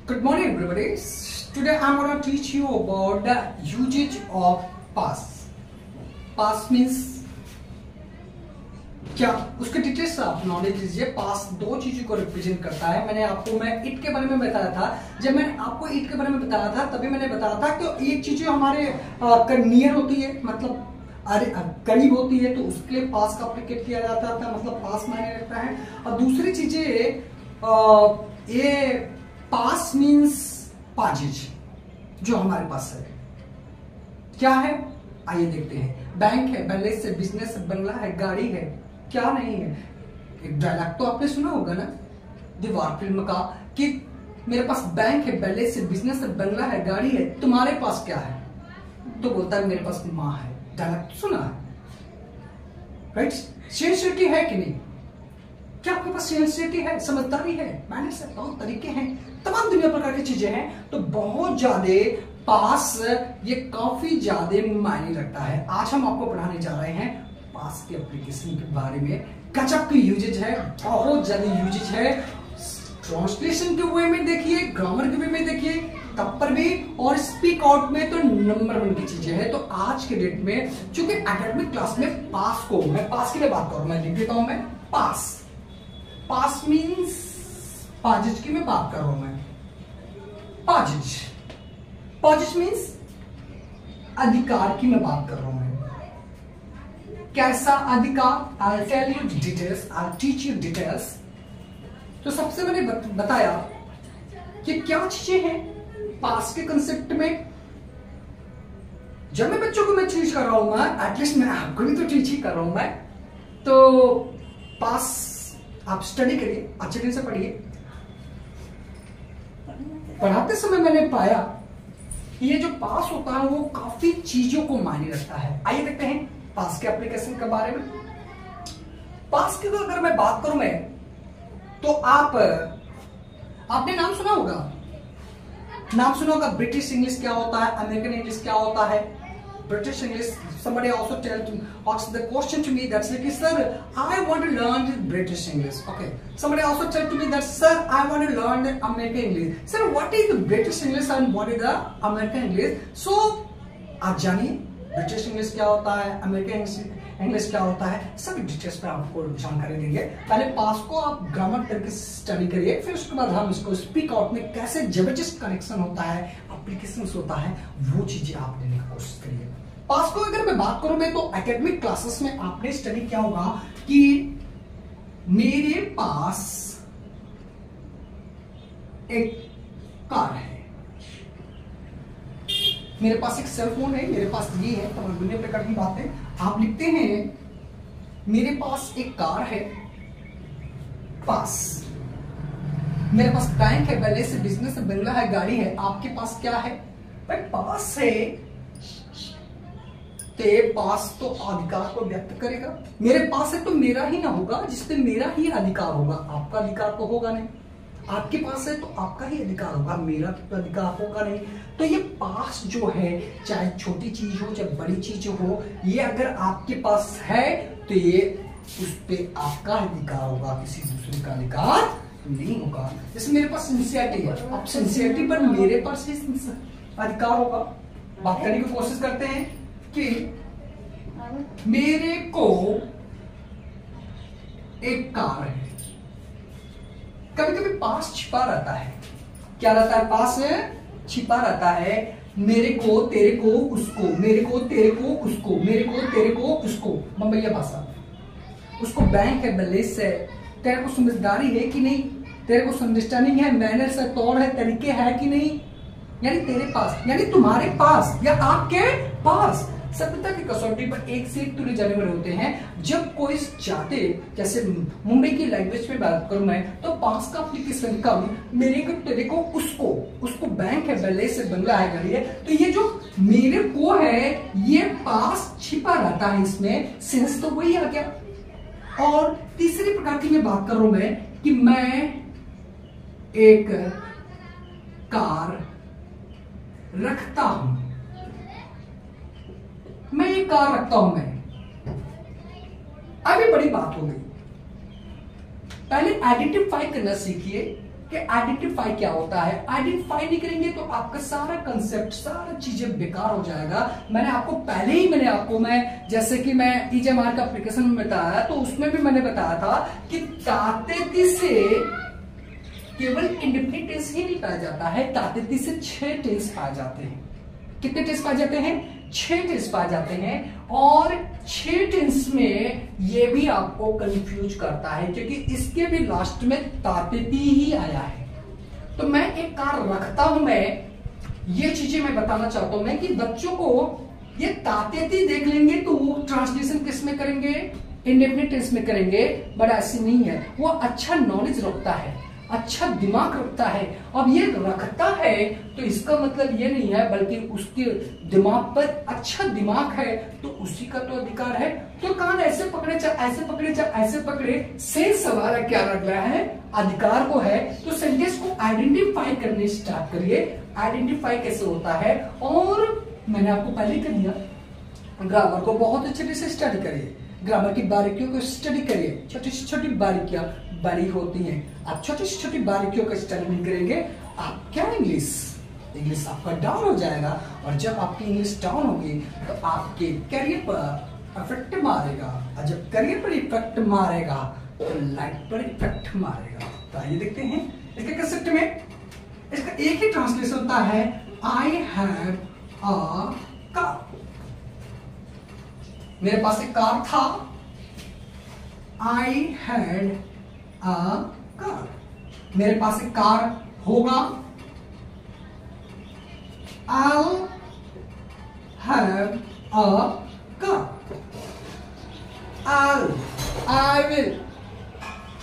Good morning, everybody. Today I'm going to teach you about the usage of past. Past means क्या, उसके details आप knowledge लीजिए। पास दो चीजों को रिप्रेजेंट करता है। मैं इट के बारे में बताया था। जब मैंने आपको इट के बारे में बताया था तभी मैंने बताया था कि एक चीजें हमारे नियर होती है, मतलब करीब होती है, तो उसके लिए पास का एप्लीकेट किया जाता था, मतलब पास मायने रखता है। और दूसरी चीजें ये पास मीन्स पाजिज, जो हमारे पास है क्या है, आइए देखते हैं। बैंक है, बैलेंस है, बिजनेस है, बंगला है, गाड़ी है, क्या नहीं है। एक डायलॉग तो आपने सुना होगा ना दीवार फिल्म का कि मेरे पास बैंक है, बैलेंस है, बिजनेस है, बंगला है, गाड़ी है, तुम्हारे पास क्या है? तो बोलता है मेरे पास माँ है। डायलॉग तो सुना है, राइट? सिंसियरिटी है कि नहीं? क्या आपके पास सिंसियरिटी है, समझदारी है, मैनर्स है, तौर तरीके हैं, तमाम दुनिया प्रकार की चीजें हैं। तो बहुत ज्यादा पास ये काफी ज्यादा मायने रखता है। आज हम आपको पढ़ाने जा रहे हैं पास के एप्लीकेशन के बारे में। गजब की यूजेज है, बहुत ज्यादा यूजेज है। ट्रांसलेशन के वे में देखिए, ग्रामर के वे में देखिए, तब पर भी, और स्पीक आउट में तो नंबर 1 की चीजें है। तो आज के डेट में चूंकि एकेडमिक क्लास में पास को, मैं पास के लिए बात करूं, मैं लिख देता हूं, मैं पास। पास मीन्स पाजिज की मैं बात कर रहा हूं, मैं पाजिज। पाजिज मीन्स अधिकार की मैं बात कर रहा हूं। मैं कैसा अधिकार? I'll tell you details, I'll teach you details। तो सबसे मैंने बताया कि क्या चीजें हैं पास के कंसेप्ट में। जब मैं बच्चों को मैं टीच कर रहा हूं, मैं एटलीस्ट मैं आपको भी तो टीच ही कर रहा हूं मैं। तो पास आप स्टडी करिए, अच्छे दिन से पढ़िए। पढ़ाते समय मैंने पाया कि ये जो पास होता है वो काफी चीजों को मायने रखता है। आइए देखते हैं पास के एप्लीकेशन के बारे में। पास की अगर मैं बात करूं मैं, तो आपने नाम सुना होगा ब्रिटिश इंग्लिश क्या होता है, अमेरिकन इंग्लिश क्या होता है। British English, somebody also asked the question to me that sir, I want to learn British English. Okay, somebody also said to me that sir, I want to learn the American English. Sir, what is the British English and what is the American English? So आप जानिए British English क्या होता है, American English क्या होता है, सभी details पे आपको जानकारी देंगे। पहले पास को आप ग्रामर तरीके से स्टडी करिए, फिर उसके बाद हम इसको स्पीक आउट में कैसे जबरदस्त कनेक्शन होता है, एप्लीकेशन होता है, वो चीजें आप देने की कोशिश करिए। पास को अगर मैं बात करूं मैं, तो एकेडमिक क्लासेस में आपने स्टडी किया होगा कि मेरे पास एक कार है, मेरे पास एक सेल फोन है, मेरे पास ये है, तमाम दुनिया प्रकार की बातें आप लिखते हैं। मेरे पास एक कार है, पास। मेरे पास बैंक है, बैलेंस है, बिजनेस है, बंगला है, गाड़ी है। आपके पास क्या है भाई? पास है। ते पास तो अधिकार को व्यक्त करेगा। मेरे पास है तो मेरा ही ना होगा, जिसपे मेरा ही अधिकार होगा, आपका अधिकार तो होगा नहीं। आपके पास है तो आपका ही अधिकार होगा, मेरा तो अधिकार होगा नहीं। तो ये पास जो है, चाहे छोटी चीज हो चाहे बड़ी चीज हो, ये अगर आपके पास है तो ये उस पे आपका अधिकार होगा, किसी दूसरे का अधिकार नहीं होगा। जैसे मेरे पास सिंसियरिटी है, अब सिंसियरिटी पर मेरे पास ही अधिकार होगा। बात करने की कोशिश करते हैं कि मेरे को एक कार है। कभी कभी पास छिपा रहता है। क्या रहता है? पास छिपा रहता है। मेरे को, तेरे को, उसको, मेरे को, तेरे को, उसको, मेरे को, तेरे को, उसको, बम्बैया भाषा। उसको बैंक है, बैलेंस है, तेरे को समझदारी है कि नहीं, तेरे को अंडरस्टैंडिंग है, मैनर्स है, तौर है, तरीके है कि नहीं। यानी तेरे पास, यानी तुम्हारे पास या आपके पास। सभ्यता की कसौटी पर एक से एक तुले जाने वाले होते हैं। जब कोई चाहते, जैसे मुंबई की लैंग्वेज में बात करूं मैं, तो पास का एप्लीकेशन कम, मेरे को, तेरे को, उसको, उसको बैंक है, बैलेंस है, बंगला है, गाड़ी है। तो ये जो मेरे को है, ये पास छिपा रहता है, इसमें सेंस तो वही आ गया। और तीसरी प्रकार की मैं बात कर रहा हूं मैं कि मैं एक कार रखता हूं, मैं एक कार रखता हूं। मैं अभी बड़ी बात हो गई, पहले आइडेंटिफाई करना सीखिए कि आइडेंटिफाई क्या होता है। आइडेंटिफाई नहीं करेंगे तो आपका सारा कंसेप्ट, सारा चीजें बेकार हो जाएगा। मैंने आपको पहले ही मैं जैसे कि मैं टीएचएमआर का एप्लीकेशन में बताया, तो उसमें भी मैंने बताया था कि तातेती से केवल इंडेफिनिट टेंस ही नहीं पाया जाता है, तातेती से 6 टेंस पाए जाते हैं। कितने टेंस पाए जाते हैं? 6 टेंस पाए जाते हैं। और 6 टेंस में ये भी आपको कंफ्यूज करता है क्योंकि इसके भी लास्ट में तातेती ही आया है। तो मैं एक कार रखता हूं, मैं ये चीजें मैं बताना चाहता हूं मैं कि बच्चों को ये तातेती देख लेंगे तो वो ट्रांसलेशन किस में करेंगे? इंडेफिनिट टेंस में करेंगे। बट ऐसी नहीं है, वो अच्छा नॉलेज रखता है, अच्छा दिमाग रखता है। अब ये रखता है तो इसका मतलब ये नहीं है, बल्कि उसके दिमाग पर अच्छा दिमाग है तो उसी का तो अधिकार है। तो कान ऐसे पकड़े चाहे ऐसे पकड़े चाहे ऐसे पकड़े, सेंस हमारा क्या लग रहा है? अधिकार को है। तो सेंटेंस को आइडेंटिफाई करने स्टार्ट करिए। आइडेंटिफाई कैसे होता है? और मैंने आपको पहले कर दिया, ग्रामर को बहुत अच्छे से स्टडी करिए, ग्रामर की बारीकियों को स्टडी करिए। छोटी से छोटी बारीकियां बड़ी होती हैं। आप छोटी से छोटी बारीकियों का स्टडी नहीं करेंगे, आप क्या इंग्लिश आपका डाउन हो जाएगा। और जब आपकी इंग्लिश डाउन होगी तो आपके करियर पर इफेक्ट मारेगा, और जब करियर पर इफेक्ट मारेगा तो लाइफ पर इफेक्ट मारेगा। तो आइए देखते हैं इसके कंसेप्ट में। इसका एक ही ट्रांसलेशन होता है, आई हैव अ कार। मेरे पास एक कार था, आई हैड अ कार। मेरे पास एक कार होगा, I'll have a car. I will,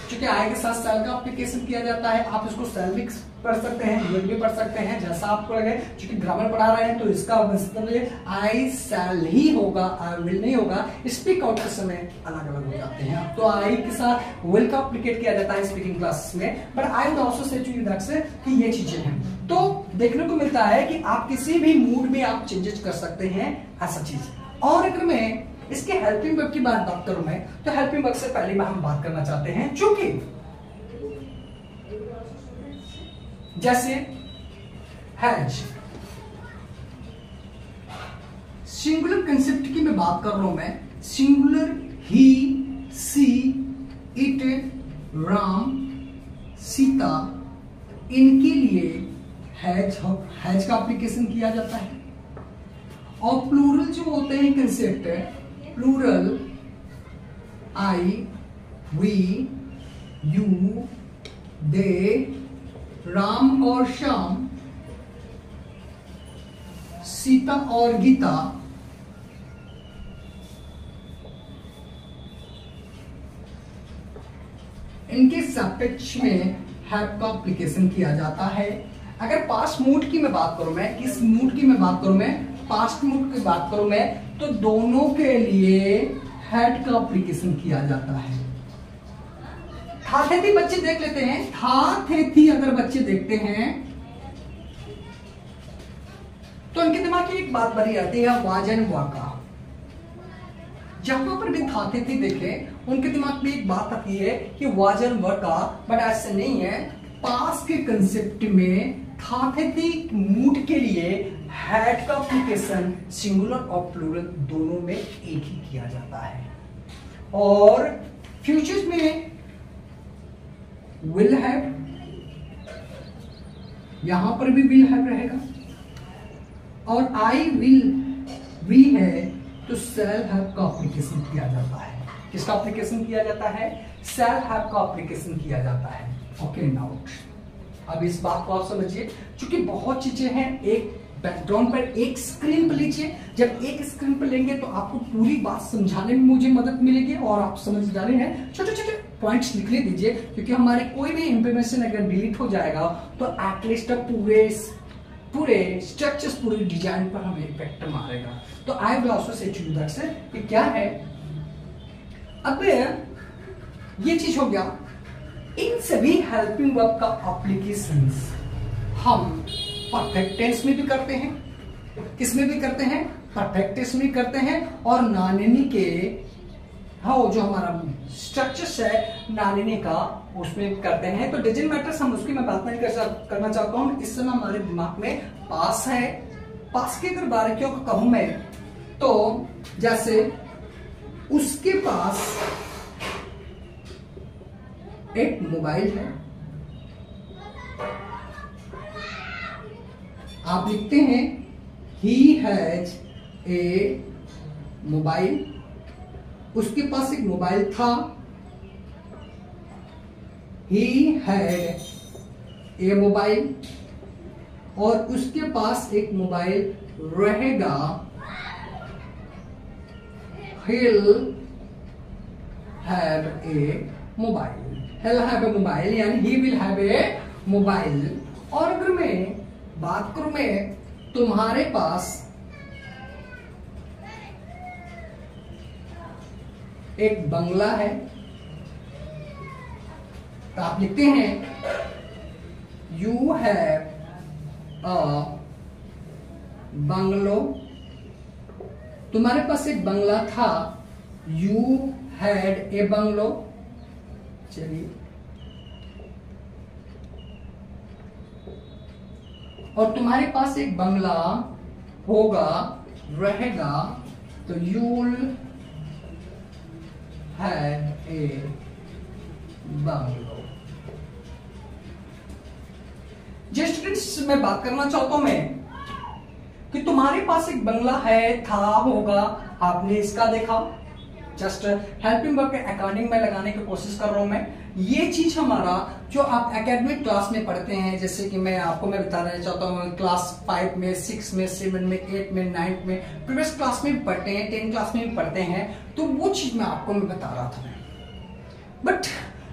क्योंकि आई के साथ सेल का एप्लीकेशन किया जाता है। आप इसको सेल भी पढ़ सकते हैं, विल भी पढ़ सकते हैं, जैसा आपको लगे। क्योंकि ग्रामर पढ़ा रहे हैं तो इसका मतलब आई सेल ही होगा, आई विल नहीं होगा। स्पीक आउट के समय अलग अलग हो जाते हैं। तो आई के साथ विल का एप्लीकेट किया जाता है स्पीकिंग क्लासेस में। But I will also say to you that से कि ये चीजें हैं। तो देखने को मिलता है कि आप किसी भी मूड में आप चेंजेस कर सकते हैं, ऐसा चीज। और अगर मैं इसके हेल्पिंग वर्ब की बात करूं मैं, तो हेल्पिंग वर्ब से पहले हम बात करना चाहते हैं, चूंकि जैसे हैज, सिंगुलर कंसेप्ट की मैं बात कर रहा हूं मैं, singular he, she, it, Ram, Sita, इनके लिए हैज का एप्लीकेशन किया जाता है। और प्लूरल जो होते हैं concept, plural I, we, you, they, Ram और श्याम, सीता और गीता, इनके सापेक्ष में हैव का एप्लीकेशन किया जाता है। अगर पास्ट मूड की मैं बात करूं मैं, किस मूड की मैं बात करूं मैं, पास्ट मूड की बात करूं मैं, तो दोनों के लिए हैड का एप्लीकेशन किया जाता है। था थे थी बच्चे देख लेते हैं, था थे थी अगर बच्चे देखते हैं तो उनके दिमाग की एक बात बनी आती है, वाज एंड वाका। जहां पर भी था थे थी देखे, उनके दिमाग में एक बात आती है कि वाज एंड वाका। बट ऐसे नहीं है। पास्ट के कंसेप्ट में था थे थी मूड के लिए हैड का एप्लीकेशन सिंगुलर और प्लूरल दोनों में एक ही किया जाता है। और फ्यूचर्स में विल हैव, यहां पर भी विल हैव रहेगा। और आई विल वी है तो सेल हैव का एप्लीकेशन किया जाता है। किसका एप्लीकेशन किया जाता है? सेल हैव का एप्लीकेशन किया जाता है। ओके नाउ अब इस बात को आप समझिए, क्योंकि बहुत चीजें हैं। एक बैकग्राउंड पर एक स्क्रीन पर लीजिए, जब एक स्क्रीन पर लेंगे तो आपको पूरी बात समझाने में मुझे मदद मिलेगी और आप समझ जा रहे हैं। छोटे छोटे पॉइंट्स लिख ले दीजिए, क्योंकि हमारे कोई भी इंफॉर्मेशन अगर डिलीट हो जाएगा तो एटलीस्ट पूरे स्ट्रक्चर्स, पूरे डिजाइन पर हमें इफेक्ट मारेगा। तो I will also say to you that से कि क्या है। अब ये चीज हो गया। इन सभी हेल्पिंग वर्ब का एप्लीकेशंस हम परफेक्ट टेंस में भी करते हैं, किसमें भी करते हैं? परफेक्ट टेंस में करते हैं। और नानिनी के जो हमारा स्ट्रक्चर्स है नानिनी का, उसमें करते हैं। तो डजंट मैटर, हम उसकी मैं बात नहीं करना चाहता हूँ। इस समय हमारे दिमाग में पास है। पास की अगर बारीकियों को कहूं मैं, तो जैसे उसके पास एक मोबाइल है, आप लिखते हैं ही हैज ए मोबाइल, उसके पास एक मोबाइल था। ही हैड ए मोबाइल, और उसके पास एक मोबाइल रहेगा। he'll have a mobile, he'll have a mobile यानी he will have a mobile। और अगर मैं बात करूं मैं, तुम्हारे पास एक बंगला है, तो आप लिखते हैं यू हैव अ बंगलो, तुम्हारे पास एक बंगला था। You had a bungalow. चलिए, और तुम्हारे पास एक बंगला होगा, रहेगा, तो यूल हैव ए बंगलो। जो स्टूडेंट्स मैं बात करना चाहता हूं मैं, कि तुम्हारे पास एक बंगला है, था, होगा, आपने इसका देखा। जस्ट हेल्पिंग वर्ब के अकॉर्डिंग में लगाने की कोशिश कर रहा हूं मैं। ये चीज हमारा जो आप एकेडमिक क्लास में पढ़ते हैं, जैसे कि मैं आपको बताना चाहता हूँ, क्लास 5 में, 6 में, 7 में, 8 में, 9 में, प्रीवियस क्लास में भी पढ़ते हैं, 10 क्लास में भी पढ़ते हैं, तो वो चीज मैं आपको बता रहा था। बट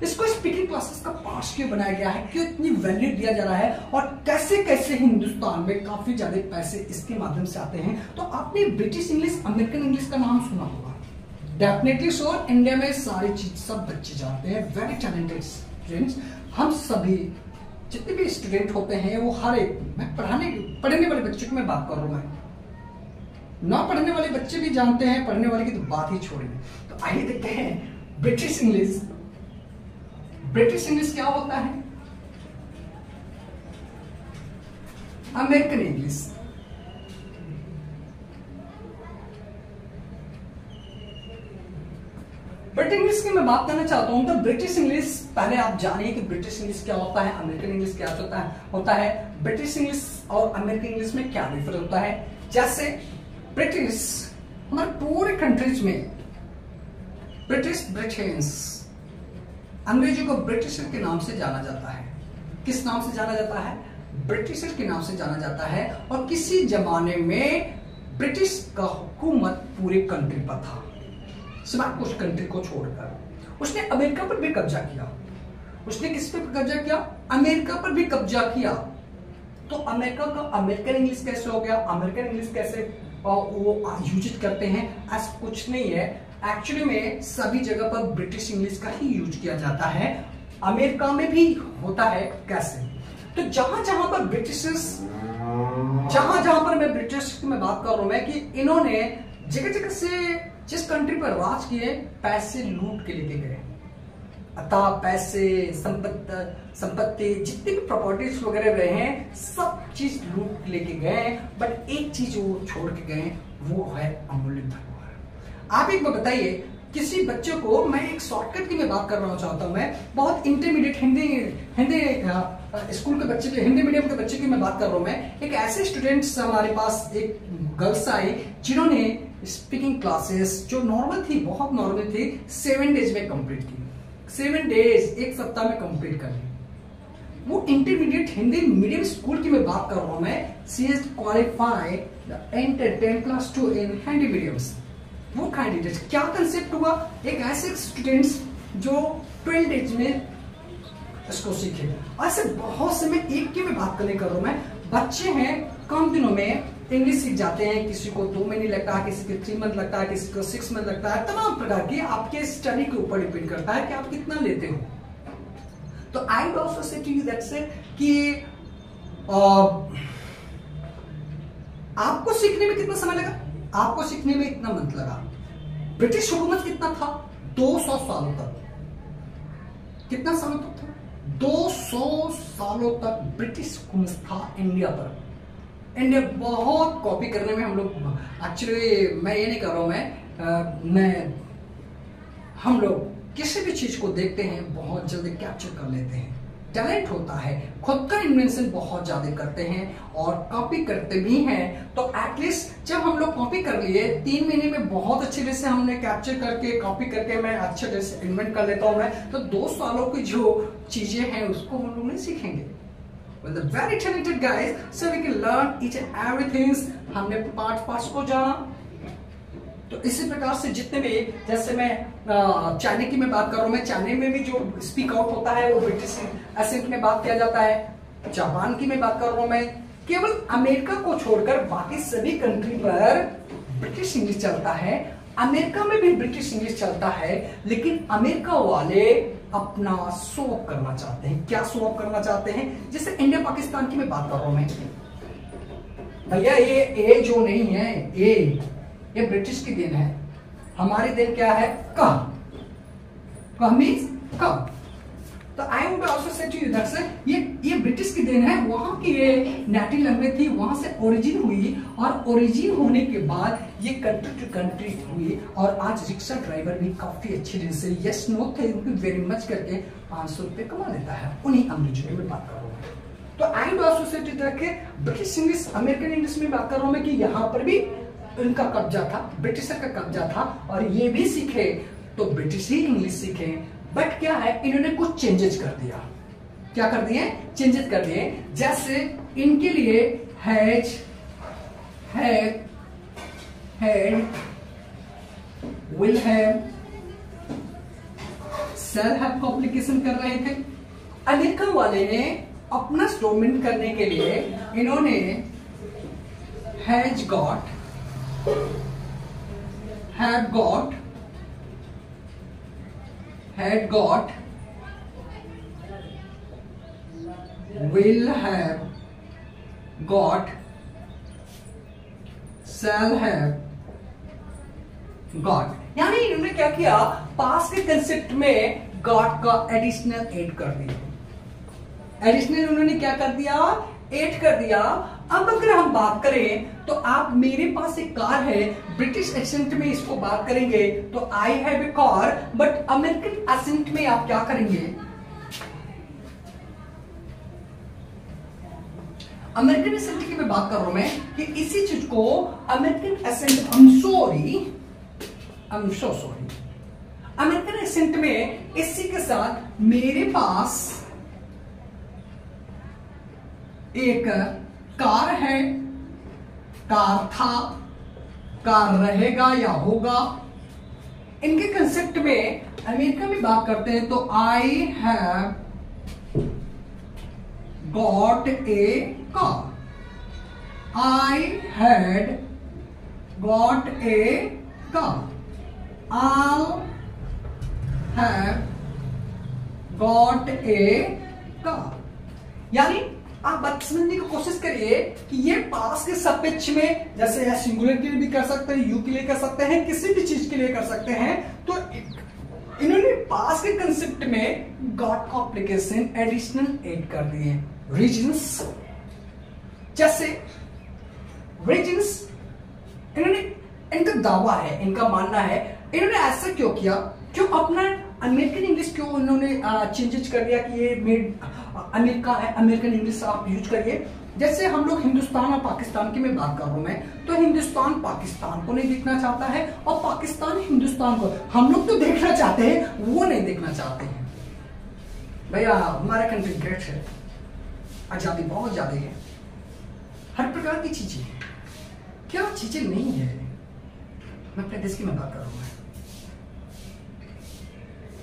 इसको स्पीकिंग क्लासेस का पार्ट क्यों बनाया गया है, क्यों इतनी वैल्यू दिया जा रहा है, और कैसे कैसे हिंदुस्तान में काफी ज्यादा पैसे इसके माध्यम से आते हैं। तो आपने ब्रिटिश इंग्लिश, अमेरिकन इंग्लिश का नाम सुना होगा, डेफिनेटली श्योर। इंडिया में सारी चीज सब बच्चे जानते हैं, वेरी टैलेंटेड स्टूडेंट्स। हम सभी जितने भी स्टूडेंट होते हैं, वो हर एक, मैं पढ़ने वाले बच्चों की मैं बात कर रहा हूं, मैं ना पढ़ने वाले बच्चे भी जानते हैं, पढ़ने वाले की तो बात ही छोड़िए। तो आइए देखते हैं ब्रिटिश इंग्लिश। ब्रिटिश इंग्लिश क्या होता है, अमेरिकन इंग्लिश। ब्रिटिश इंग्लिश की मैं बात करना चाहता हूं। तो ब्रिटिश इंग्लिश, पहले आप जानिए कि ब्रिटिश इंग्लिश क्या होता है, अमेरिकन इंग्लिश क्या होता है। ब्रिटिश इंग्लिश और अमेरिकन इंग्लिश में क्या डिफरेंस होता है। जैसे ब्रिटिश, हमारे पूरे कंट्रीज में ब्रिटिश, अंग्रेजों को ब्रिटिशर के नाम से जाना जाता है। किस नाम से जाना जाता है, ब्रिटिशर के नाम से जाना जाता है। और किसी जमाने में ब्रिटिश का हुकूमत पूरे कंट्री पर था, सिवाय कुछ कंट्री को छोड़कर। उसने अमेरिका पर भी कब्जा किया। उसने किस पर कब्जा किया, अमेरिका पर भी कब्जा किया। तो अमेरिका का अमेरिकन इंग्लिश कैसे हो गया, अमेरिकन इंग्लिश कैसे वो यूज करते हैं, ऐसा कुछ नहीं है। एक्चुअली में सभी जगह पर ब्रिटिश इंग्लिश का ही यूज किया जाता है, अमेरिका में भी होता है। कैसे, तो जहां जहां पर मैं ब्रिटिश की मैं बात कर रहा हूं मैं, कि इन्होंने जगह जगह से जिस कंट्री पर राज किए, पैसे लूट के लेके गए। अतः पैसे, संपत्ति, जितनी भी प्रॉपर्टीज वगैरह रहे हैं, सब चीज लूट लेके गए। बट एक चीज वो छोड़ के गए, वो है अमूल्य धरोहर। आप एक बार बताइए, किसी बच्चे को, मैं एक शॉर्टकट की मैं बात करना चाहता हूं, मैं बहुत इंटरमीडिएट हिंदी स्कूल के बच्चे, हिंदी मीडियम के बच्चे की मैं बात कर रहा हूं मैं। एक ऐसे स्टूडेंट्स हमारे पास, एक गर्ल्स आई जिन्होंने स्पीकिंग क्लासेस जो नॉर्मल थी, बहुत नॉर्मल थी, 7 डेज में कंप्लीट की। 7 डेज, एक सप्ताह में कंप्लीट कर ली। वो इंटरमीडिएट हिंदी मीडियम स्कूल की मैं बात कर रहा हूं मैं। She is qualified the enter 10 class 2 in Hindi mediums. वो कैंडिडेट, क्या कंसेप्ट हुआ, एक ऐसे स्टूडेंट्स जो 12 डेज में इसको सीखे। ऐसे बहुत से, मैं एक की मैं बात करने कर रहा हूं मैं। बच्चे हैं कम दिनों में इंग्लिश सीख जाते हैं, किसी को 2 महीने लगता है, किसी को 3 मंथ लगता है, किसी को 6 मंथ लगता है। तमाम प्रकार की आपके स्टडी के ऊपर डिपेंड करता है कि आप कितना लेते हो। तो I would also say to you that से कि आपको सीखने में कितना समय लगा, आपको सीखने में इतना मंथ लगा। ब्रिटिश हुकूमत कितना था, 200 सालों तक। कितना सालों तक था? 200 सालों तक ब्रिटिश हुकूमत था इंडिया पर। इंडिया बहुत कॉपी करने में हम लोग, एक्चुअली मैं ये नहीं कर रहा हूं, हम लोग किसी भी चीज को देखते हैं बहुत जल्दी कैप्चर कर लेते हैं। टैलेंट होता है, खुद का इन्वेंशन बहुत ज्यादा करते हैं और कॉपी करते भी हैं। तो एटलीस्ट जब हम लोग कॉपी कर लिए 3 महीने में बहुत अच्छे तरह से हमने कैप्चर करके कॉपी करके मैं अच्छे तरह से इन्वेंट कर लेता हूं मैं, तो 2 सालों की जो चीजें हैं उसको हम लोग नहीं सीखेंगे। Well, the very talented guys, so we can learn each and everything। हमने पार्ट्स को जाना। तो इसी प्रकार से जितने भी, जैसे मैं चाइना की मैं बात कर रहा हूं, मैं चाइना में भी जो स्पीक आउट होता है वो ब्रिटिश एसेंट में बात किया जाता है। जापान की मैं बात कर रहा हूं, मैं केवल अमेरिका को छोड़कर बाकी सभी कंट्री पर ब्रिटिश इंग्लिश चलता है। अमेरिका में भी ब्रिटिश इंग्लिश चलता है, लेकिन अमेरिका वाले अपना शो ऑफ करना चाहते हैं। क्या शो ऑफ करना चाहते हैं? जैसे इंडिया पाकिस्तान की मैं बात कर रहा हूं मैं, भैया ये ए जो नहीं है, ये ब्रिटिश की देन है। हमारी देन क्या है? कह मीन्स कब। तो I would also say to you that ये ब्रिटिश की देन है। वहां की ये नेटिव लैंग्वेज थी, वहां से ओरिजिन हुई और ओरिजिन होने के बाद ये कंट्री टू कंट्री हुई। और आज रिक्शा ड्राइवर भी काफी अच्छी तरह से yes no thank you very much करके 500 रुपए कमा लेता है। उन्हीं अंग्रेजों की मैं बात कर रहा हूँ। तो I would also say to that British English, American English में बात कर रहा हूं मैं कि यहाँ पर भी उनका कब्जा था, ब्रिटिशर का कब्जा था। और ये भी सीखे तो ब्रिटिश ही इंग्लिश सीखे। बट क्या है, इन्होंने कुछ चेंजेस कर दिया। क्या कर दिए? चेंजेस कर दिए। जैसे इनके लिए has, had, will have, shall have को एप्लीकेशन कर रहे थे। अमेरिका वाले ने अपना स्टेटमेंट करने के लिए इन्होंने has got, had got, will have got, shall have got। यानी इन्होंने क्या किया, पास के कंसेप्ट में गॉट का एडिशनल ऐड कर दिया। एडिशनल उन्होंने क्या कर दिया? ऐड कर दिया। अब अगर हम बात करें तो आप, मेरे पास एक कार है, ब्रिटिश एसेंट में इसको बात करेंगे तो I have a car, but American accent में आप क्या करेंगे? अमेरिकन एसेंट की मैं बात कर रहा हूं मैं कि इसी चीज को American accent, I'm so sorry, American accent में इसी के साथ मेरे पास एक कार है, कार था, कार रहेगा या होगा। इनके कंसेप्ट में अमेरिका में बात करते हैं तो I have got a car, I had got a car, I have got a car. यानी आप बात समझने की कोशिश करिए कि ये पास के सपेक्ष में, जैसे सिंगुलर के लिए भी कर सकते हैं, यू के लिए कर सकते हैं, किसी भी चीज के लिए कर सकते हैं। तो इन्होंने पास के कंसेप्ट में गॉट का एप्लीकेशन एडिशनल ऐड कर दिए। रीजन्स, जैसे रीजन्स, इन्होंने, इनका दावा है, इनका मानना है, इन्होंने ऐसा क्यों किया? क्यों अपना अमेरिकन इंग्लिश क्यों उन्होंने चेंजेस कर दिया कि ये मेड अमेरिका है, अमेरिकन इंग्लिश आप यूज करिए। जैसे हम लोग हिंदुस्तान और पाकिस्तान की मैं बात कर रहा हूं मैं, तो हिंदुस्तान पाकिस्तान को नहीं देखना चाहता है और पाकिस्तान हिंदुस्तान को, हम लोग तो देखना चाहते हैं, वो नहीं देखना चाहते हैं। भैया हमारा कंट्री ग्रेट है, आजादी बहुत ज्यादा है, हर प्रकार की चीजें हैं। क्या चीजें नहीं है? मैं अपने देश की मैं बात कर रहा हूं,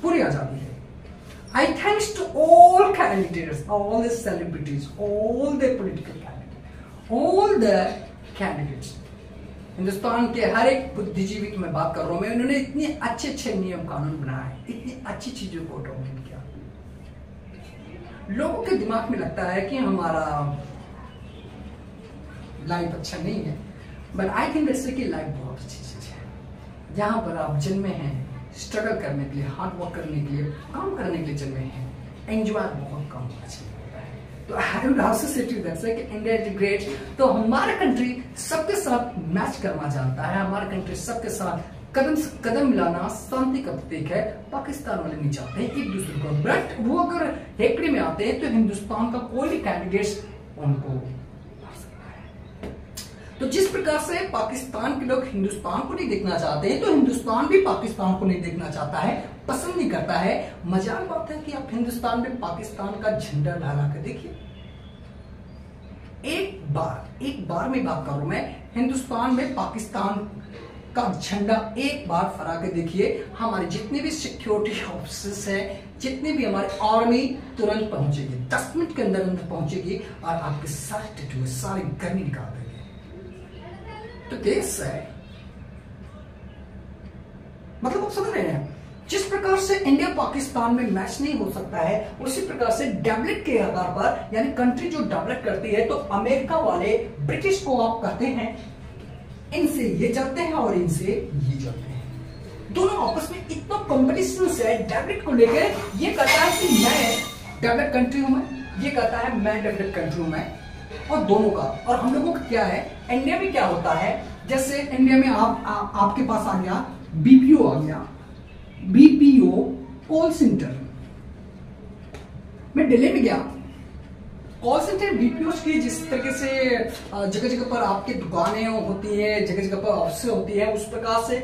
पूरी आजादी है। I thanks to all candidates, all the celebrities, all the political candidates, all the candidates। Hindustan के हर एक बुद्धिजीवी की मैं बात कर रहा हूं मैं, उन्होंने इतने अच्छे अच्छे नियम कानून बनाए, इतनी अच्छी चीजों को डॉक्यूमेंट किया। लोगों के दिमाग में लगता है कि हमारा लाइफ अच्छा नहीं है, बट आई थिंक दैट्स कि लाइफ बहुत अच्छी चीज है। जहां पर आप जन्मे हैं, स्ट्रगल करने के लिए, हार्ड वर्क करने के लिए, काम करने के लिए जन्मे हैं। एंजॉय बहुत कम होना चाहिए। तो I would also say to that कि इंडिया इज ग्रेट। तो हमारा कंट्री सबके साथ मैच करना जानता है, हमारा कंट्री सबके साथ कदम से कदम मिलाना शांति का प्रतीक है। पाकिस्तान वाले नहीं चाहते एक दूसरे को, बट वो अगर हेकड़ी में आते हैं तो हिंदुस्तान का कोई भी कैंडिडेट उनको मार सकता है। तो जिस प्रकार से पाकिस्तान के लोग हिंदुस्तान को नहीं देखना चाहते हैं, तो हिंदुस्तान भी पाकिस्तान को नहीं देखना चाहता है, पसंद नहीं करता है। मजाक बात है कि आप हिंदुस्तान में पाकिस्तान का झंडा लहरा कर देखिए। एक बार में बात करूं मैं, हिंदुस्तान में पाकिस्तान का झंडा एक बार फहरा के देखिए, हमारे जितने भी सिक्योरिटी ऑफिसर्स है, जितने भी हमारे आर्मी तुरंत पहुंचेगी, 10 मिनट के अंदर अंदर पहुंचेगी और आपके सारे टैटू सारी गर्मी निकाल देंगे। तो देश है, मतलब आप समझ रहे हैं, जिस प्रकार से इंडिया पाकिस्तान में मैच नहीं हो सकता है, उसी प्रकार से डेवलप के आधार पर, यानी कंट्री जो डेवलप करती है, तो अमेरिका वाले ब्रिटिश को आप कहते हैं इनसे ये चलते हैं और इनसे ये चलते हैं। दोनों आपस में इतना कॉम्पिटिशन है डेवलप को लेकर। ये कहता है कि मैं डेवलप कंट्री हूं, मैं ये कहता है मैं डेवलप कंट्री हूं मैं, और दोनों का। और हम लोगों का क्या है, इंडिया में क्या होता है, जैसे इंडिया में आपके पास आ गया बीपीओ, आ गया बीपीओ कॉल सेंटर। मैं दिल्ली में गया, कॉल सेंटर बीपीओ की जिस तरीके से जगह जगह पर आपकी दुकानें होती है, जगह जगह पर ऑफिस होती है, उस प्रकार से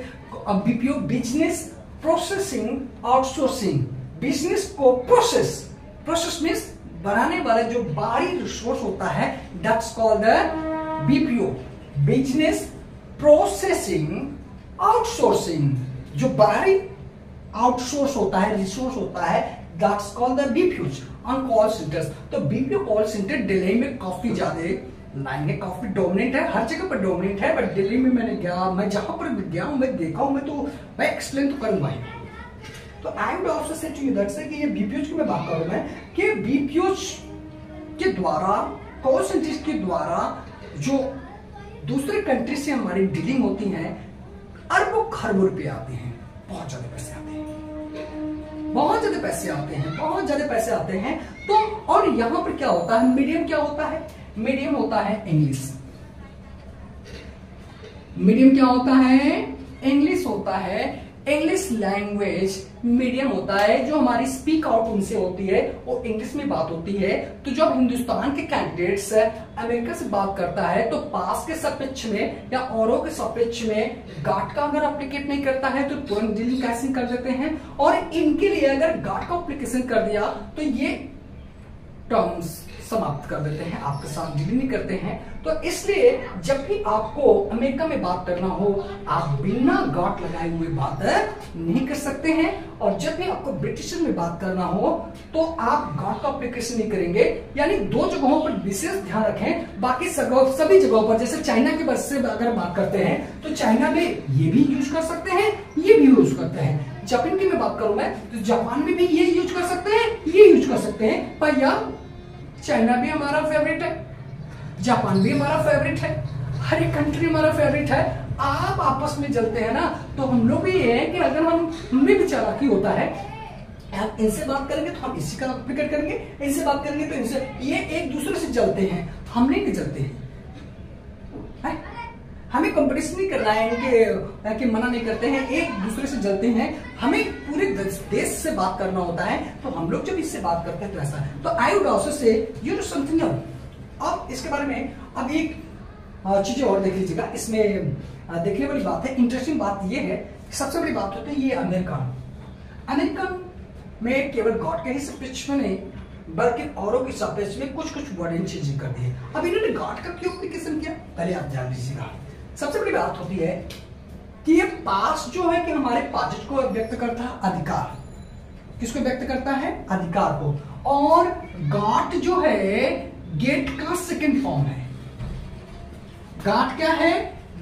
BPO business processing outsourcing. Business को प्रोसेस मीन्स बनाने वाला जो बाहरी रिसोर्स होता है, that's called the BPO, business processing outsourcing. जो बाहरी आउटसोर्स होता है, रिसोर्स होता है, that's called the BPOs on call centres. तो बीपीओ कॉल सेंटर दिल्ली में काफी ज्यादा लाइन है, काफी डोमिनेट है, हर जगह पर डोमिनेट है। बट दिल्ली में मैं जहां पर गया हूं, मैं देखा हूं, मैं एक्सप्लेन तो करूंगा ही। तो I would also say to you that से कि ये बीपीओज की मैं बात करूं मैं, कि बीपीओज के द्वारा, कॉल सेंटर्स के द्वारा जो दूसरे कंट्री से हमारी डीलिंग होती है, अरबों खरबों रुपए आते हैं, बहुत ज्यादा पैसे आते हैं, बहुत ज्यादा पैसे आते हैं, बहुत ज्यादा पैसे आते हैं। तो और यहां पर क्या होता है, मीडियम क्या होता है, मीडियम होता है इंग्लिश। मीडियम क्या होता है, इंग्लिश होता है। इंग्लिश लैंग्वेज मीडियम होता है, जो हमारी स्पीक आउट उनसे होती है, वो इंग्लिश में बात होती है। तो जब हिंदुस्तान के कैंडिडेट्स अमेरिका से बात करता है, तो पास के सापेक्ष में या औरों के सापेक्ष में गार्ड का अगर एप्लीकेट नहीं करता है, तो तुरंत डीलिंग कैसे कर देते हैं। और इनके लिए अगर गार्ड का एप्लीकेशन कर दिया, तो ये टर्म्स समाप्त कर देते हैं, आपके साथ डीलिंग नहीं करते हैं। तो इसलिए जब भी आपको अमेरिका में बात करना हो, आप बिना गार्ड लगाए हुए बात नहीं कर सकते हैं। और जब भी आपको ब्रिटिश में बात करना हो, तो आप गार्ड का एप्लीकेशन नहीं करेंगे। यानी दो जगहों पर विशेष ध्यान रखें, बाकी सभी जगहों पर, जैसे चाइना के बस से अगर बात करते हैं, तो चाइना में ये भी यूज कर सकते हैं, ये भी यूज करते हैं। जापान की मैं बात करूं मैं, तो जापान में भी ये यूज कर सकते हैं, ये यूज कर सकते हैं। पर या चाइना भी हमारा फेवरेट है, जापान भी हमारा फेवरेट है, हर एक कंट्री हमारा फेवरेट है। आप आपस में जलते हैं ना, तो हम लोग भी ये है कि अगर हमें भी चालाकी होता है, आप इनसे बात करेंगे तो हम इसी का एप्लीकेट करेंगे, इनसे बात करेंगे तो इनसे, ये एक दूसरे से जलते हैं, हम नहीं जलते हैं। हमें कंपटीशन नहीं करना है, इनके कि मना नहीं करते हैं, एक दूसरे से जलते हैं। हमें पूरे देश से बात करना होता है, तो हम लोग जब इससे बात करते हैं तो ऐसा है। तो आई वुड आल्सो से यू नो समथिंग। अब इसके बारे में अब एक चीजें और देख लीजिएगा, इसमें देखने वाली बात है, इंटरेस्टिंग बात ये है, सबसे बड़ी बात होती है ये अमेरिकन में केवल गॉड के ही सापेक्ष में नहीं, बल्कि औरों के सापेक्ष में कुछ वर्ड चेंजिंग कर दिए। अब इन्होंने गॉड का क्यों एप्लीकेशन किया, पहले आप जान लीजिएगा। सबसे बड़ी बात होती है कि ये पास जो है कि हमारे पाजिट को व्यक्त करता है, अधिकार किसको व्यक्त करता है, अधिकार को। और गाट जो है गेट का सेकंड फॉर्म है। गाट क्या है,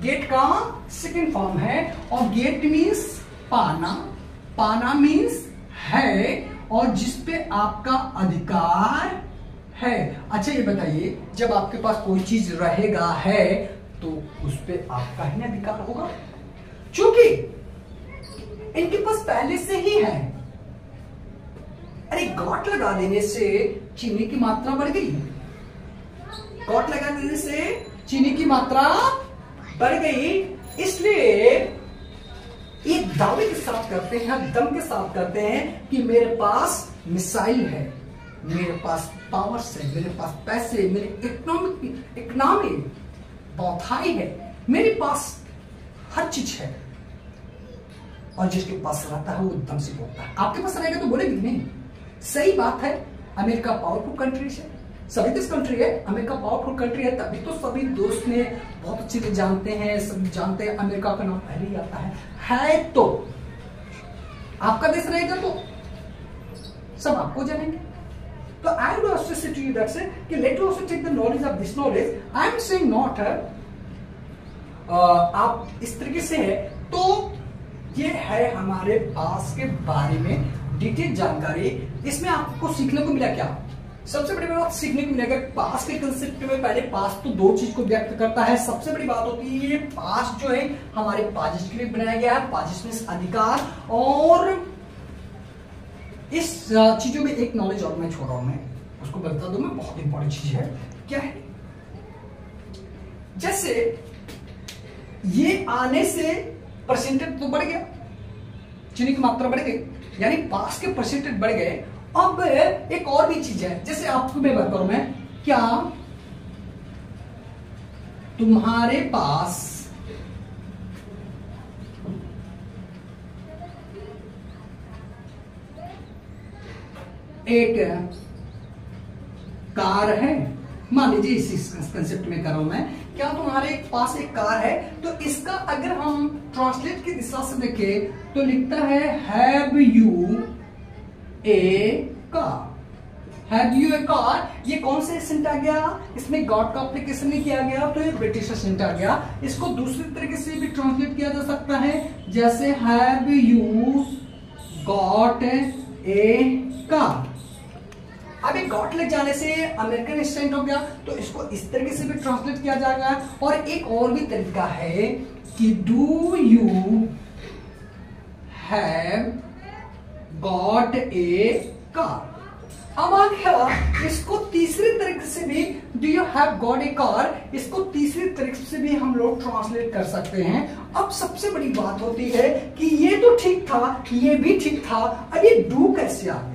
गेट का सेकंड फॉर्म है। और गेट मीन्स पाना, पाना मीन्स है, और जिसपे आपका अधिकार है। अच्छा ये बताइए, जब आपके पास कोई चीज रहेगा है, तो उस पे आपका ही अधिकार होगा। क्योंकि इनके पास पहले से ही है। अरे गॉट लगा देने से चीनी की मात्रा बढ़ गई, गॉट लगा देने से चीनी की मात्रा बढ़ गई। इसलिए ये दावे के साथ करते हैं, दम के साथ करते हैं कि मेरे पास मिसाइल है, मेरे पास पावर्स है, मेरे पास पैसे, मेरे इकोनॉमी बहुत हाई है, मेरे पास हर चीज है। और जिसके पास रहता है वो दम से बोलता है। आपके पास रहेगा तो बोलेगी नहीं। सही बात है, अमेरिका पावरफुल कंट्री है, सभी देश कंट्री है, अमेरिका पावरफुल कंट्री है, तभी तो सभी दोस्त ने बहुत अच्छे से जानते हैं, सभी जानते हैं अमेरिका का नाम पहले ही आता है तो आपका देश रहेगा तो सब आपको जानेंगे। तो I would also say to you that's कि let you also take the knowledge of this knowledge. I am saying not आप इस तरीके से है तो ये है हमारे पास के बारे में डिटेल जानकारी। इसमें आपको सीखने को मिला क्या? सबसे बड़ी बात सीखने को मिलेगा पास के कंसेप्ट में पहले पास तो दो चीज को व्यक्त करता है। सबसे बड़ी बात होती है ये पास जो है हमारे पाजिश के लिए बनाया गया है, पाजिश में अधिकार। और इस चीजों में एक नॉलेज और मैं छोड़ रहा हूं, मैं उसको बता दूं, मैं बहुत इंपॉर्टेंट चीज है। क्या है? जैसे ये आने से परसेंटेज तो बढ़ गया, चीनी की मात्रा बढ़ गई, यानी पास के परसेंटेज बढ़ गए। अब एक और भी चीज है, जैसे आपको मैं बताऊं, मैं क्या तुम्हारे पास एक कार है, मान लीजिए इस कंसेप्ट में कर रहा हूं मैं, क्या तुम्हारे पास एक कार है तो इसका अगर हम ट्रांसलेट की दिशा से देखें तो लिखता है have U A car. Have U A car, ये कौन सा एसेंट आ गया? इसमें गॉट का एप्लीकेशन नहीं किया गया तो ये ब्रिटिश एसेंट आ गया। इसको दूसरी तरीके से भी ट्रांसलेट किया जा सकता है, जैसे have you got a car. अभी गॉट लग जाने से अमेरिकन एसेंट हो गया तो इसको इस तरीके से भी ट्रांसलेट किया जाएगा। और एक और भी तरीका है कि do you have got a car. अब आ गया इसको तीसरी तरीके से भी, do you have got a car, इसको तीसरी तरीके से भी हम लोग ट्रांसलेट कर सकते हैं। अब सबसे बड़ी बात होती है कि ये तो ठीक था, ये भी ठीक था, अब ये डू कैसे आ गया?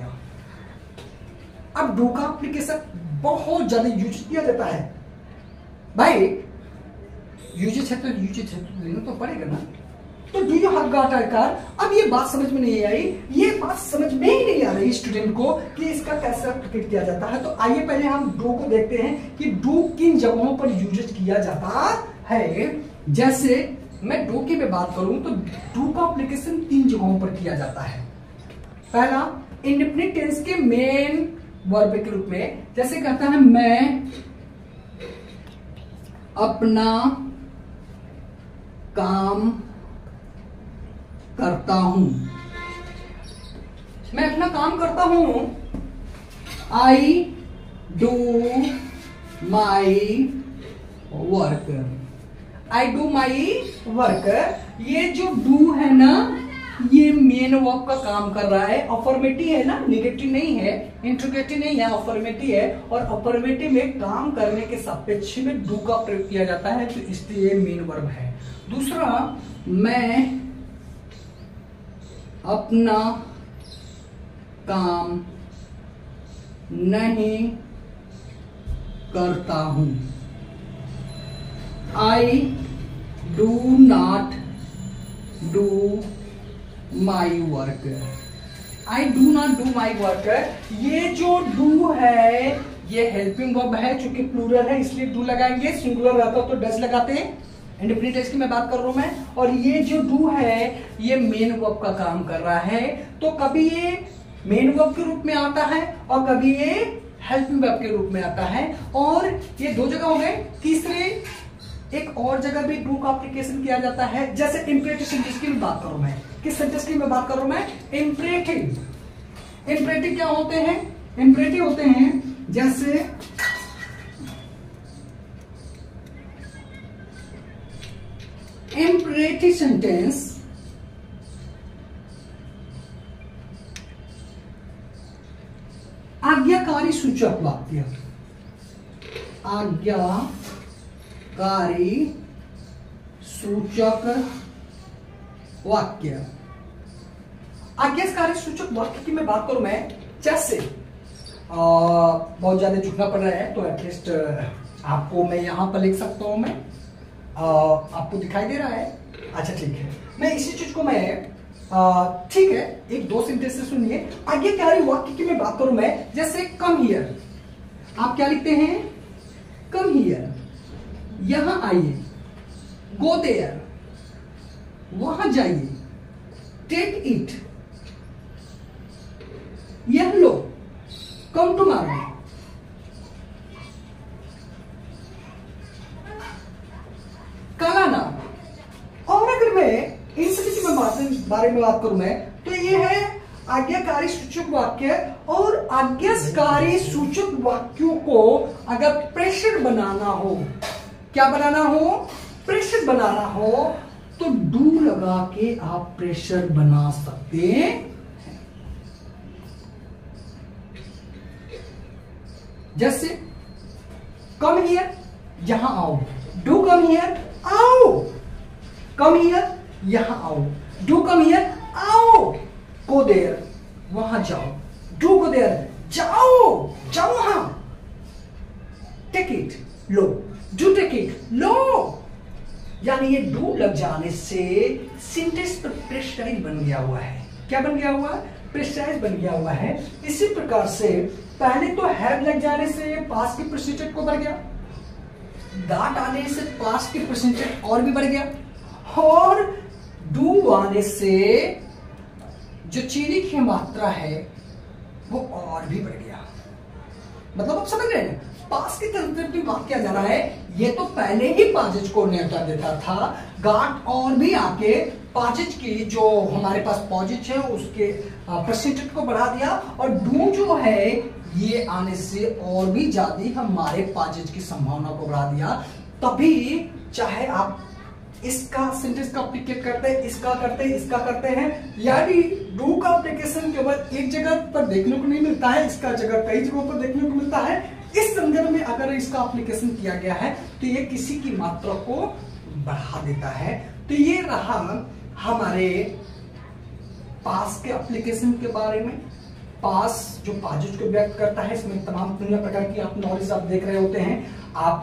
अब डू का एप्लीकेशन बहुत ज्यादा यूज किया जाता है भाई, यूजेज है तो लेना तो पड़ेगा ना। तो do you have got a car, अब ये बात समझ में नहीं आई, ये बात समझ में ही नहीं आ रही स्टूडेंट को कि इसका कैसे एप्लीकेट किया जाता है। तो आइए पहले हम डू को देखते हैं कि डू किन जगहों पर यूज किया जाता है। जैसे मैं डू की बात करूं तो डू का एप्लीकेशन 3 जगहों पर किया जाता है। पहला, इंडेफिनिट टेंस के मेन वर्ब के रूप में, जैसे कहता है मैं अपना काम करता हूं, मैं अपना काम करता हूं। I do my work, I do my work. ये जो डू है ना, ये मेन वर्ब का काम कर रहा है। अफर्मेटिव है ना, नेगेटिव नहीं है, इंट्रोगेटिव नहीं है, अफर्मेटिव है। और अफर्मेटिव में काम करने के सापेक्ष में डू का प्रयोग किया जाता है, तो इसलिए मेन वर्ब है। दूसरा, मैं अपना काम नहीं करता हूं। I do not do my work, I do not do my work. ये जो डू है ये हेल्पिंग वर्ब है, चूंकि प्लूरल है इसलिए डू लगाएंगे, सिंगुलर रहता तो डज लगाते हैं। इंडेफिनिट की मैं बात कर रहा हूं मैं। और ये जो डू है ये मेन वर्ब का काम कर रहा है, तो कभी ये मेन वर्ब के रूप में आता है और कभी ये हेल्पिंग वर्ब के रूप में आता है। और ये 2 जगह हो गए। तीसरे एक और जगह भी डू का एप्लीकेशन किया जाता है, जैसे इंपरेटिव सेंटेंस की बात करूं मैं। किस सेंटेंस की मैं बात कर रहा हूं मैं? इंपरेटिव। इंपरेटिव क्या होते हैं? इंपरेटिव होते हैं जैसे imperative sentence सूचक वाक्य, आज्ञाकारी सूचक वाक्य। आज्ञाकारी सूचक वाक्य की मैं बात करूं मैं, जैसे बहुत ज्यादा झुकना पड़ रहा है तो एटलीस्ट आपको मैं यहां पर लिख सकता हूं। मैं आपको दिखाई दे रहा है? अच्छा ठीक है, मैं इसी चीज को मैं ठीक है एक दो सेंटेंस से सुनिए। आज्ञाकारी वाक्य की मैं बात करूं मैं, जैसे कम हियर, आप क्या लिखते हैं? कम हियर, यहां आइए। गो देयर, वहां जाइए। टेक इट, यह लो। कम टुमारो, कल आना। और अगर मैं इन सभी की बारे में बात करूं मैं, तो ये है आज्ञाकारी सूचक वाक्य। और आज्ञाकारी सूचक वाक्यों को अगर प्रेशर बनाना हो, क्या बनाना हो? प्रेशर बनाना हो, तो डू लगा के आप प्रेशर बना सकते हैं। जैसे कम हियर, यहां आओ। डू कम हियर, आओ। कम हियर, यहां आओ। डू कम हियर, आओ। गो देयर, वहां जाओ। डू गो देयर, जाओ, जाओ वहां। टेक इट, लो। डू टेक इट, लो। यानी ये डू लग जाने से सिंटेक्स पर प्रेशराइज बन गया हुआ है। क्या बन गया हुआ है? प्रेशराइज बन गया हुआ है। इसी प्रकार से पहले तो हैव लग जाने से पास्ट के परसेंटेज को बढ़ गया, दैट आने से पास्ट के परसेंटेज और भी बढ़ गया, और डू आने से जो चीनी की मात्रा है वो और भी बढ़ गया। मतलब आप समझ रहे हैं, पास्ट की तरफ भी बात किया जा रहा है। ये तो पहले ही पाजेज को न्योता देता था, गाट और भी आके पाजेज की जो हमारे पास पॉजिज है उसके परसेंटेज को बढ़ा दिया, और डू जो है ये आने से और भी ज्यादा हमारे पाजेज की संभावना को बढ़ा दिया। तभी चाहे आप इसका सेंटेंस का एप्लीकेट करते हैं, इसका करते हैं, इसका करते हैं, यानी डू का एप्लीकेशन केवल एक जगह पर देखने को नहीं मिलता है, इसका जगह कई जगहों पर देखने को मिलता है। इस संदर्भ में अगर इसका एप्लीकेशन किया गया है तो ये किसी की मात्रा को बढ़ा देता है। तो ये रहा हमारे पास के एप्लीकेशन के बारे में। पास जो पाजेज को व्यक्त करता है, इसमें तमाम दुनिया प्रकार की आप नॉलेज आप देख रहे होते हैं। आप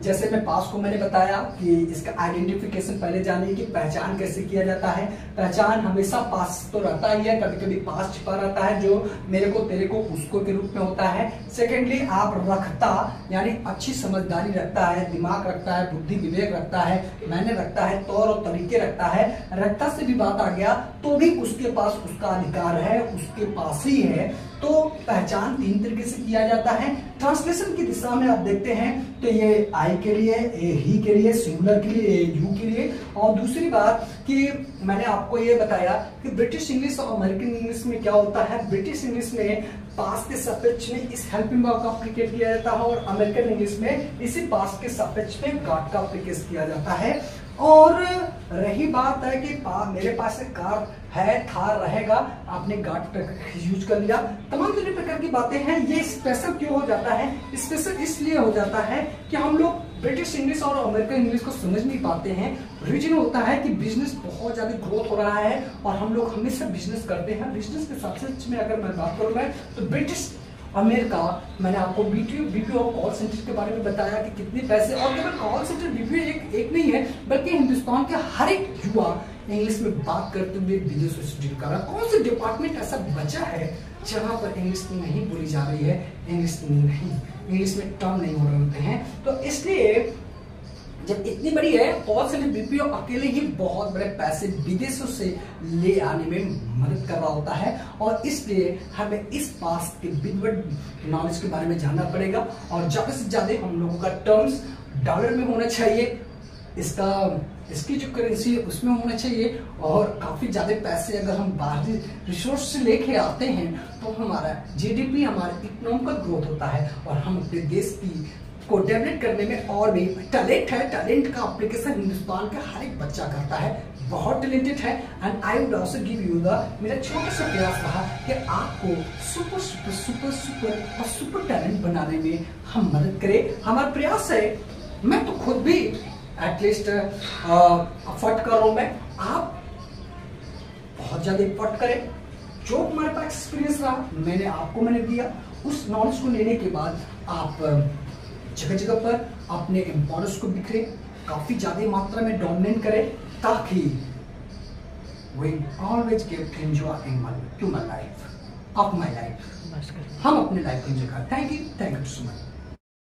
जैसे मैं पास को मैंने बताया कि इसका आइडेंटिफिकेशन पहले जानिए कि पहचान कैसे किया जाता है। पहचान हमेशा पास तो रहता ही है, कभी कभी पास छिपा रहता है जो मेरे को, तेरे को, उसको के रूप में होता है। सेकेंडली आप रखता यानी अच्छी समझदारी रखता है, दिमाग रखता है, बुद्धि विवेक रखता है, मैंने रखता है, तौर और तरीके रखता है। रखता से भी बात आ गया तो भी उसके पास उसका अधिकार है, उसके पास ही है। तो पहचान तीन तरीके से किया जाता है। ट्रांसलेशन की दिशा में आप देखते हैं तो ये आई के लिए, ही के लिए, सिंगुलर के लिए, यू के लिए। और दूसरी बात कि मैंने आपको ये बताया कि ब्रिटिश इंग्लिश और अमेरिकन इंग्लिश में क्या होता है। ब्रिटिश इंग्लिश में पास्ट के सापेक्ष में इस हेल्पिंग वर्ब का एप्लीकेट किया जाता है, और अमेरिकन इंग्लिश में इसी पास्ट के सापेक्ष में गॉट का एप्लीकेट किया जाता है। और रही बात है कि मेरे पास एक कार है, थार रहेगा, आपने गाट यूज कर लिया, तमाम तरह प्रकार की बातें हैं। ये स्पेशल क्यों हो जाता है? स्पेशल इसलिए हो जाता है कि हम लोग ब्रिटिश इंग्लिश और अमेरिकन इंग्लिश को समझ नहीं पाते हैं। रीजन होता है कि बिजनेस बहुत ज्यादा ग्रोथ हो रहा है और हम लोग हमेशा बिजनेस करते हैं। बिजनेस के सापेक्ष में अगर मैं बात करूं मैं, तो ब्रिटिश अमेरिका, मैंने आपको बीपीओ कॉल सेंटर के बारे में बताया कि कितने पैसे, और केवल कॉल सेंटर बीपीओ एक नहीं है, बल्कि हिंदुस्तान के हर एक युवा इंग्लिश में बात करते हुए बिजनेस से डील कर रहा है। कौन से डिपार्टमेंट ऐसा बचा है जहां पर इंग्लिश नहीं बोली जा रही है, इंग्लिश में टर्म नहीं हो रहे होते हैं। तो इसलिए जब इतनी बड़ी है, कॉल सेंटर बीपीओ अकेले ही बहुत बड़े पैसे विदेशों से ले आने में मदद कर रहा होता है, और इसलिए हमें इस पास के बिगवर्ड नॉलेज के बारे में जानना पड़ेगा। और ज्यादा से ज्यादा हम लोगों का टर्म्स डॉलर में होना चाहिए, इसकी जो करेंसी है उसमें होना चाहिए, और काफी ज्यादा पैसे अगर हम बाहरी रिसोर्स से लेके आते हैं तो हमारा जीडीपी, हमारा इकोनॉमिकल ग्रोथ होता है, और हम अपने देश की को डेवलप करने में और भी टैलेंट है। टैलेंट का एप्लीकेशन हिंदुस्तान का हर एक बच्चा करता है, बहुत टैलेंटेड है and I would also give you the, मेरा छोटा सा प्रयास रहा कि आपको सुपर सुपर सुपर सुपर और सुपर टैलेंट बनाने में हम मदद करें। हमारा प्रयास है, मैं तो खुद भी एटलीस्ट एफर्ट कर रहा हूं, मैं आप बहुत ज्यादा एफर्ट करें। जो हमारे पास एक्सपीरियंस रहा मैंने दिया, उस नॉलेज को लेने के बाद आप जगह जगह पर अपने इम्पोर्टेंस को बिखरे, काफी ज्यादा मात्रा में डोमिनेट करें, ताकि we always get enjoy in my life of my life, हम अपने लाइफ को एंजॉय करें। Thank you so much.